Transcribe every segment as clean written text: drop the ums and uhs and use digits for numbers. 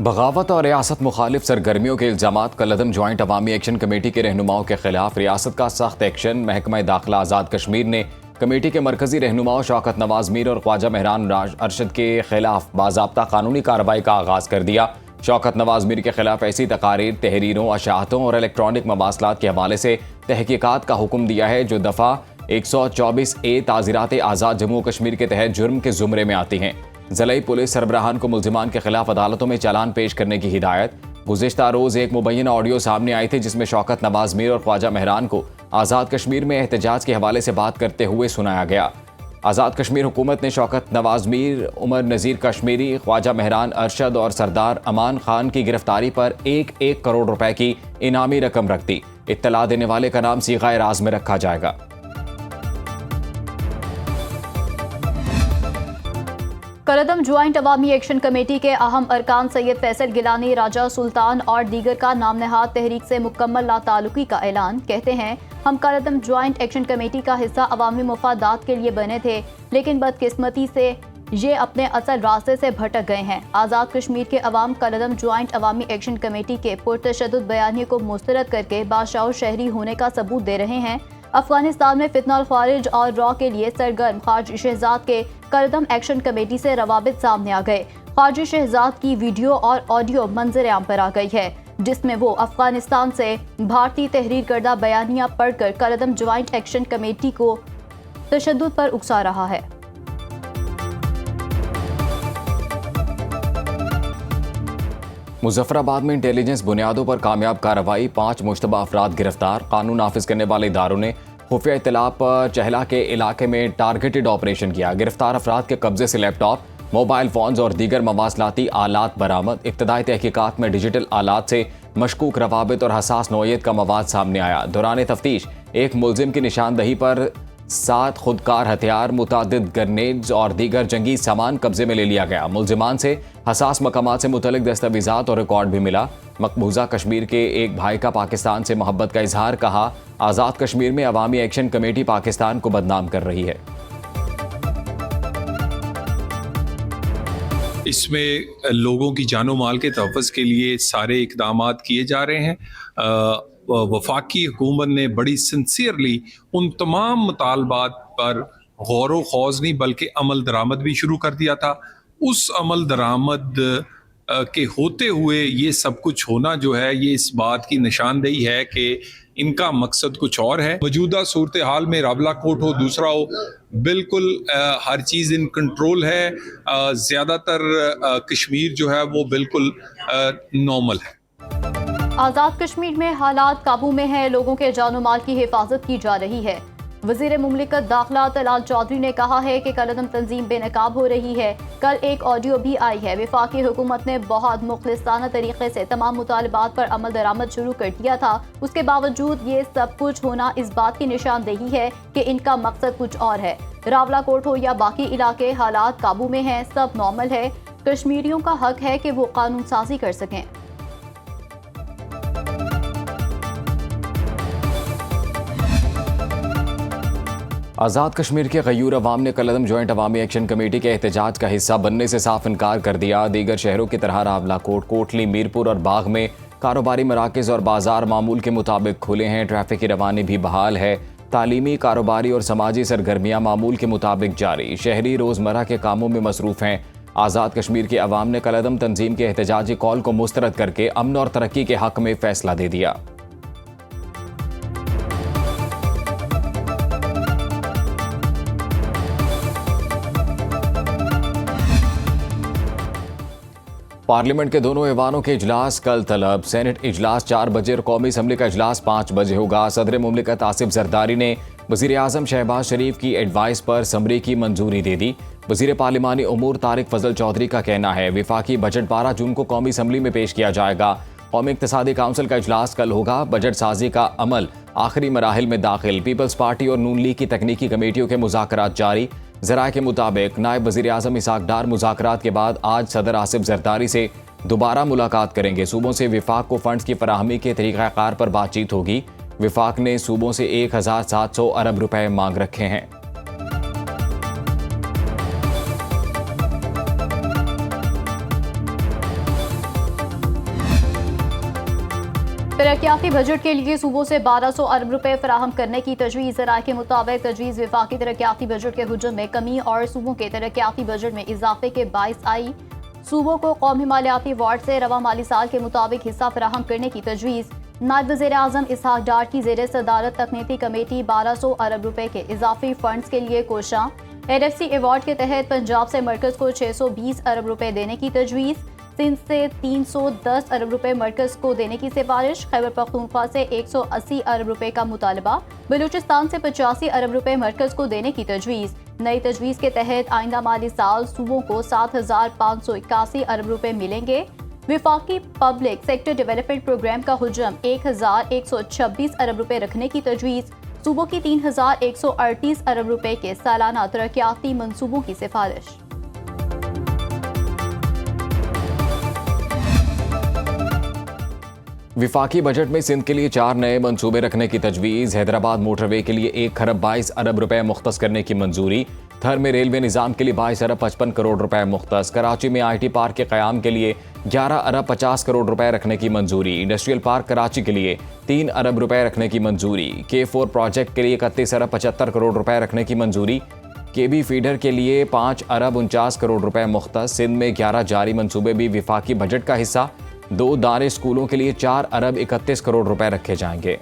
बगावत और रियासत मुखालिफ सरगर्मियों के इल्जामात कलअदम ज्वाइंट अवामी एक्शन कमेटी के रहनुमाओं के खिलाफ रियासत का सख्त एक्शन। महकमा दाखिला आज़ाद कश्मीर ने कमेटी के मरकजी रहनुमाओं शौकत नवाज मीर और ख्वाजा मेहरान अरशद के खिलाफ बाज़ाब्ता कानूनी कार्रवाई का आगाज़ कर दिया। शौकत नवाज मीर के खिलाफ ऐसी तकारीर, तहरीरों, अशाअतों और इलेक्ट्रॉनिक मवासलात के हवाले से तहकीकात का हुक्म दिया है जो दफ़ा 124A ताज़ीरात आज़ाद जम्मू कश्मीर के तहत जुर्म के ज़ुमरे में आती हैं। ज़िला पुलिस सरबराहान को मुल्जिमान के खिलाफ अदालतों में चालान पेश करने की हिदायत। गुज़िश्ता रोज़ एक मुबैना ऑडियो सामने आई थी जिसमें शौकत नवाज मीर और ख्वाजा मेहरान को आज़ाद कश्मीर में एहतजाज के हवाले से बात करते हुए सुनाया गया। आज़ाद कश्मीर हुकूमत ने शौकत नवाज मीर, उमर नज़ीर कश्मीरी, ख्वाजा मेहरान अरशद और सरदार अमान खान की गिरफ्तारी पर 1 करोड़ रुपए की इनामी रकम रख दी। इत्तला देने वाले का नाम सीगा राज में रखा जाएगा। कलअदम ज्वाइंट अवामी एक्शन कमेटी के अहम अरकान सैयद फैसल गिलानी, राजा सुल्तान और दीगर का नाम नहाद तहरीक से मुकम्मल लाताल्लुकी का ऐलान। कहते हैं, हम कलअदम ज्वाइंट एक्शन कमेटी का हिस्सा अवामी मुफादात के लिए बने थे, लेकिन बदकिस्मती से ये अपने असल रास्ते से भटक गए हैं। आज़ाद कश्मीर के अवाम कलअदम ज्वाइंट अवामी एक्शन कमेटी के पुरतशद्दुद बयानिए को मुस्तरद करके बादशाह शहरी होने का सबूत दे रहे हैं। अफगानिस्तान में फितना खारिज और रॉ के लिए सरगर्म खारजी शहजाद के कलअदम एक्शन कमेटी से रवाबित सामने आ गए। खारजी शहजाद की वीडियो और ऑडियो मंजर आम पर आ गई है, जिसमें वो अफगानिस्तान से भारतीय तहरीर करदा बयानिया पढ़कर कलअदम ज्वाइंट एक्शन कमेटी को तशद्दुद पर उकसा रहा है। मुजफ्फराबाद में इंटेलिजेंस बुनियादों पर कामयाब कार्रवाई, 5 मुश्तबा अफराद गिरफ्तार। कानून नाफिज करने वाले इदारों ने खुफिया इत्तला पर चहला के इलाके में टारगेटेड ऑपरेशन किया। गिरफ्तार अफराद के कब्जे से लैपटॉप, मोबाइल फोन्स और दीगर मवासलाती आलात बरामद। इब्तदाई तहकीकात में डिजिटल आलात से मशकूक रवाबित और हसास नौयत का मवाद सामने आया। दौरान तफ्तीश एक मुलजिम की निशानदही पर 7 खुदकार हथियार, मुतादिद ग्रेनेड्स और दीगर जंगी सामान कब्जे में ले लिया गया। मुलजिमान से हसास मकामात से मुतल्लिक दस्तावेजात और रिकॉर्ड भी मिला। मकबूजा कश्मीर के एक भाई का पाकिस्तान से मोहब्बत का इजहार, कहा आज़ाद कश्मीर में अवामी एक्शन कमेटी पाकिस्तान को बदनाम कर रही है। इसमें लोगों की जानो माल के तहफ़्फ़ुज़ के लिए सारे इक़दाम किए जा रहे हैं। वफाकी हुकूमत ने बड़ी सिंसियरली उन तमाम मुतालबात पर गौर व खौज़ नहीं बल्कि अमल दरामद भी शुरू कर दिया था। उस अमल दरामद के होते हुए ये सब कुछ होना जो है, ये इस बात की निशानदेही है कि इनका मकसद कुछ और है। मौजूदा सूरत हाल में रावला कोट हो, दूसरा हो, बिल्कुल हर चीज़ इन कंट्रोल है। ज़्यादातर कश्मीर जो है वो बिल्कुल नॉर्मल है। आज़ाद कश्मीर में हालात काबू में है, लोगों के जानो माल की हिफाजत की जा रही है। वज़ीर मुमलिकत दाखिला तलाल चौधरी ने कहा है कि कलअदम तंजीम बेनकाब हो रही है। कल एक ऑडियो भी आई है। वफाकी हुकूमत ने बहुत मुखलिसाना तरीके से तमाम मुतालबात पर अमल दरामद शुरू कर दिया था। उसके बावजूद ये सब कुछ होना इस बात की निशानदेही है कि इनका मकसद कुछ और है। रावला कोट हो या बाकी इलाके, हालात काबू में हैं, सब नॉर्मल है। कश्मीरियों का हक है कि वो कानून साजी कर सकें। आज़ाद कश्मीर के गयूर अवाम ने कलअदम ज्वाइंट अवामी एक्शन कमेटी के एहतजाज का हिस्सा बनने से साफ इनकार कर दिया। दीगर शहरों की तरह रावला कोट, कोटली, मीरपुर और बाग में कारोबारी मराकज़ और बाजार मामूल के मुताबिक खुले हैं। ट्रैफिक की रवानी भी बहाल है। तालीमी, कारोबारी और समाजी सरगर्मियाँ मामूल के मुताबिक जारी। शहरी रोज़मर्रा के कामों में मसरूफ़ हैं। आज़ाद कश्मीर के अवाम ने कलअदम तंजीम के एहतजाजी कॉल को मुस्तरद करके अमन और तरक्की के हक़ में फ़ैसला दे दिया। पार्लियामेंट के दोनों ऐवानों के इजलास कल तलब। सेनेट इजलास 4 बजे और कौमी असम्बली का इजलास 5 बजे होगा। सदर मुमलिकत आसिफ जरदारी ने वज़ीर आज़म शहबाज शरीफ की एडवाइस पर समरी की मंजूरी दे दी। वज़ीर पार्लिमानी उमूर तारिक फजल चौधरी का कहना है विफाकी बजट 12 जून को कौमी असम्बली में पेश किया जाएगा। कौमी इक़्तिसादी काउंसिल का इजलास कल होगा। बजट साजी का अमल आखिरी मराहिल में दाखिल। पीपल्स पार्टी और नून लीग की तकनीकी कमेटियों के मुज़ाकरात जारी। ज़राए के मुताबिक नायब वज़ीर आज़म इसाक डार मुज़ाकरात के बाद आज सदर आसिफ जरदारी से दोबारा मुलाकात करेंगे। सूबों से विफाक को फंड्स की फराहमी के तरीक़ाकार पर बातचीत होगी। विफाक ने सूबों से 1700 अरब रुपए मांग रखे हैं। तरक्याती बजट के लिए सूबों से 1200 अरब रुपए फराहम करने की तजवीज़। राय के मुताबिक तजवीज़ विफाकी तरक्याती बजट के हुजम में कमी और सूबों के तरक्याती बजट में इजाफे के बाइस आई। सूबों को कौमी मालियाती वार्ड से रवा माली साल के मुताबिक हिस्सा फराहम करने की तजवीज़। नायब वज़ीर आज़म इसहाक डार की ज़ेर सदारत तकनीकी कमेटी 1200 अरब रुपए के इजाफी फंड्स के लिए कोशां। LFC अवार्ड के तहत पंजाब से मरकज़ को 620 अरब रुपए देने की तजवीज़। सिंध से 310 अरब रुपए मरकज़ को देने की सिफारिश। खैबर पख्तूनख्वा से 180 अरब रुपए का मुतालबा। बलूचिस्तान से 85 अरब रुपए मरकज़ को देने की तजवीज़। नई तजवीज़ के तहत आइंदा माली साल सूबों को 7581 अरब रुपए मिलेंगे। विफाकी पब्लिक सेक्टर डेवलपमेंट प्रोग्राम का हुजम 1126 अरब रुपए रखने की तजवीज़। सूबों की 3138 अरब रुपए के सालाना तरक्याती मंसूबों की सिफारिश। विफाकी बजट में सिंध के लिए 4 नए मंसूबे रखने की तजवीज़। हैदराबाद मोटरवे के लिए 1 खरब 22 अरब रुपए मुख्तस करने की मंजूरी। थर में रेलवे निज़ाम के लिए 22 अरब 55 करोड़ रुपए मुख्तस। कराची में IT पार्क के क़याम के लिए 11 अरब 50 करोड़ रुपए रखने की मंजूरी। इंडस्ट्रियल पार्क कराची के लिए 3 अरब रुपए रखने की मंजूरी। K4 प्रोजेक्ट के लिए 31 अरब 75 करोड़ रुपए रखने की मंजूरी। KB फीडर के लिए 5 अरब 49 करोड़ रुपए मुख्तस। सिंध में 11 जारी मंसूबे भी विफाकी बजट का हिस्सा। 2 दारे स्कूलों के लिए 4 अरब 31 करोड़ रुपए रखे जाएंगे।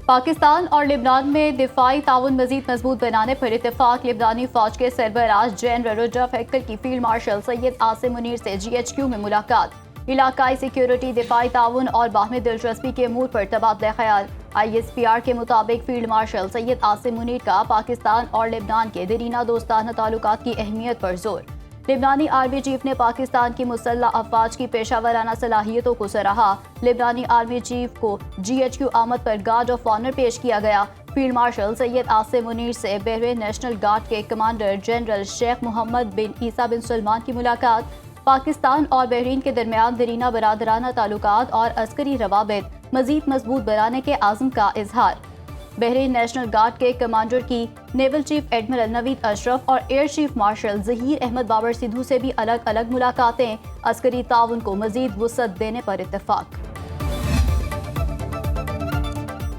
पाकिस्तान और लिबनान में दिफाई ताउन मजीद मजबूत बनाने पर इत्तेफाक। लिबनानी फौज के सरबराह जनरल रजफ हेक्टर की फील्ड मार्शल सैयद आसिम मुनीर से GHQ में मुलाकात। इलाकाई सिक्योरिटी, दिफाई ताउन और बाहमी दिलचस्पी के अमूर पर तबादला ख्याल। ISPR के मुताबिक फील्ड मार्शल सैयद आसिम मुनीर का पाकिस्तान और लिबनान के दरीना दोस्ताना ताल्लुकात की अहमियत पर जोर। लिबनानी आर्मी चीफ ने पाकिस्तान की मुसल्लह अफवाज की पेशावराना सलाहियतों को सराहा। लिबनानी आर्मी चीफ को GHQ आमद पर गार्ड ऑफ ऑनर पेश किया गया। फील्ड मार्शल सैयद आसिम मुनीर से बहरीन नेशनल गार्ड के कमांडर जनरल शेख मोहम्मद बिन ईसा बिन सलमान की मुलाकात। पाकिस्तान और बहरीन के दरमियान दरीना बरादराना ताल्लुकात और अस्करी रवाबित मजीद मजबूत बनाने के आज़म का इजहार। बहरीन नेशनल गार्ड के कमांडर की naval chief admiral Naveed Ashraf और air chief marshal Zaheer Ahmed Babar Sidhu से भी अलग अलग मुलाकातें। अस्करी ताउन को मजीद वुसअत देने पर इत्तेफाक।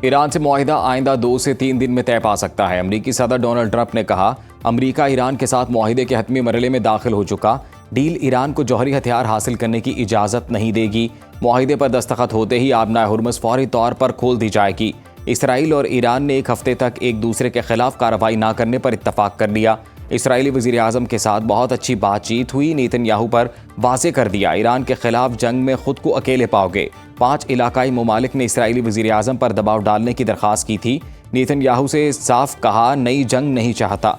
ईरान से मुआहिदा आइंदा 2 से 3 दिन में तय पा सकता है। अमरीकी सदर डोनाल्ड ट्रंप ने कहा, अमरीका ईरान के साथ मुआहिदे के हतमी मरहले में दाखिल हो चुका। डील ईरान को जौहरी हथियार हासिल करने की इजाज़त नहीं देगी। मुआहिदे पर दस्तखत होते ही आबनाए हुर्मुज़ फौरी तौर पर खोल दी जाएगी। इसराइल और ईरान ने 1 हफ्ते तक एक दूसरे के खिलाफ कार्रवाई न करने पर इत्तफाक कर लिया। इसराइली वज़ीर आज़म के साथ बहुत अच्छी बातचीत हुई। नेतन्याहू पर वाज़ेह कर दिया, ईरान के खिलाफ जंग में खुद को अकेले पाओगे। 5 इलाकाई ममालिक ने इसराइली वज़ीर आज़म पर दबाव डालने की दरख्वास्त की थी। नेतन्याहू से साफ कहा, नई जंग नहीं चाहता।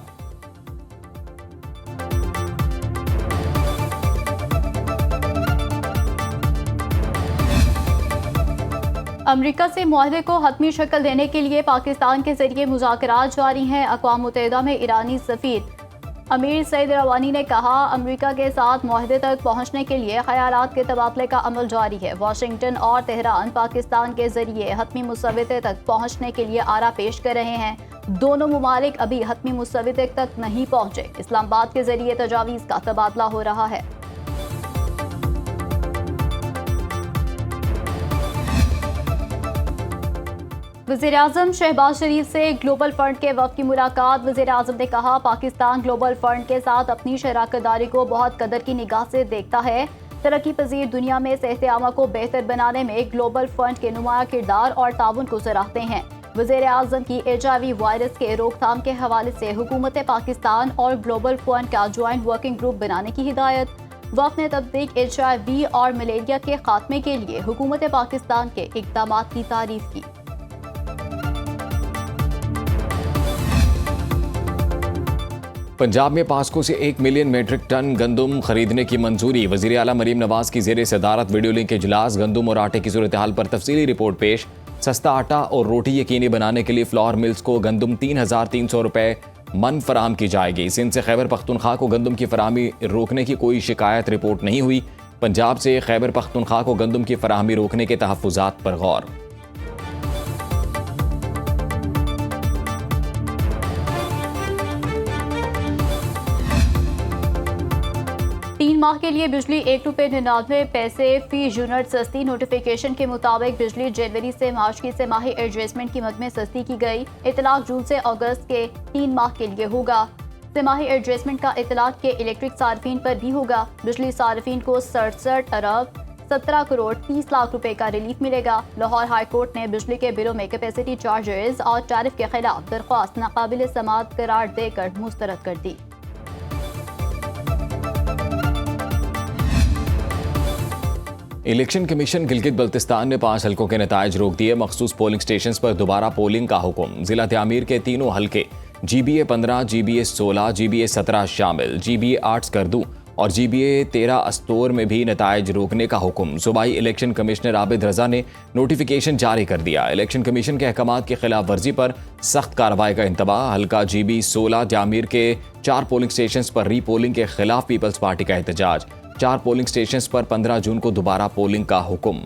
अमरीका से मुआहदे को हतमी शक्ल देने के लिए पाकिस्तान के जरिए मुज़ाकरात जारी हैं। अक़वाम मुत्तहिदा में ईरानी सफ़ीर अमीर सईद रवानी ने कहा, अमरीका के साथ मुआहदे तक पहुँचने के लिए ख़यालात के तबादले का अमल जारी है। वाशिंगटन और तेहरान पाकिस्तान के जरिए हतमी मुसव्वदे तक पहुँचने के लिए आरा पेश कर रहे हैं। दोनों ममालिक अभी हतमी मुसव्वदे तक नहीं पहुँचे। इस्लामाबाद के जरिए तजावीज़ का तबादला हो रहा है। वज़ीर आज़म शहबाज शरीफ से ग्लोबल फंड के वफ़द की मुलाकात। वज़ीर आज़म ने कहा, पाकिस्तान ग्लोबल फंड के साथ अपनी शराकतदारी को बहुत कदर की निगाह से देखता है। तरक्की पजीर दुनिया में सेहत आमा को बेहतर बनाने में ग्लोबल फंड के नुमाया किरदार और ताउन को सराहते हैं। वज़ीर आज़म की HIV वायरस के रोकथाम के हवाले से हुकूमत पाकिस्तान और ग्लोबल फंड का ज्वाइंट वर्किंग ग्रुप बनाने की हिदायत। वफ़द ने तबदीक HIV और मलेरिया के खात्मे के लिए हुकूमत पाकिस्तान के इक़दामात की तारीफ की। पंजाब में पास्को से 1 मिलियन मीट्रिक टन गंदम खरीदने की मंजूरी। वज़ीर आला मरीम नवाज की ज़ेर सदारत वीडियो लिंक इजलास। गंदम और आटे की सूरत हाल पर तफसीली रिपोर्ट पेश। सस्ता आटा और रोटी यकीनी बनाने के लिए फ्लोर मिल्स को गंदम 3,300 रुपये मन फराम की जाएगी। सिंध से खैबर पख्तूनख्वा को गंदम की फराहमी रोकने की कोई शिकायत रिपोर्ट नहीं हुई। पंजाब से खैबर पख्तूनख्वा को गंदम की फराहमी रोकने के तहफ़्फ़ुज़ात पर गौर। माह के लिए बिजली 1.99 फी यूनिट सस्ती। नोटिफिकेशन के मुताबिक बिजली जनवरी से मार्च की तिमाही एडजस्टमेंट कीमत में सस्ती की गई। इतलाक जून से अगस्त के 3 माह के लिए होगा। तिमाही एडजस्टमेंट का इतलाक के इलेक्ट्रिक सार्फिन पर भी होगा। बिजली सार्फिन को 67 अरब 17 करोड़ 30 लाख रुपए का रिलीफ मिलेगा। लाहौर हाई कोर्ट ने बिजली के बिलों में कैपेसिटी चार्जेस और टैरिफ के खिलाफ दरख्वास्त नाकाबिल समाअत करार देकर मुस्तरद कर दी। इलेक्शन कमीशन गिलगित बल्तिस्तान ने 5 हलकों के नतायज रोक दिए। मखसूस पोलिंग स्टेशन पर दोबारा पोलिंग का हुक्म। जिला त्यामीर के तीनों हलके GBA 15, GBA 16, GBA 17 शामिल, GBA 8 स्कर्दू और GBA 13 अस्तोर में भी नतायज रोकने का हुक्म। सूबाई इलेक्शन कमिश्नर आबिद रजा ने नोटिफिकेशन जारी कर दिया। इलेक्शन कमीशन के अहकामात की खिलाफ वर्जी पर सख्त कार्रवाई का इंतबाह। हल्का GB 16 त्यामीर के 4 पोलिंग स्टेशन पर री पोलिंग के खिलाफ पीपल्स पार्टी का एहतजाज। 4 पोलिंग स्टेशन पर 15 जून को दोबारा पोलिंग का हुक्म।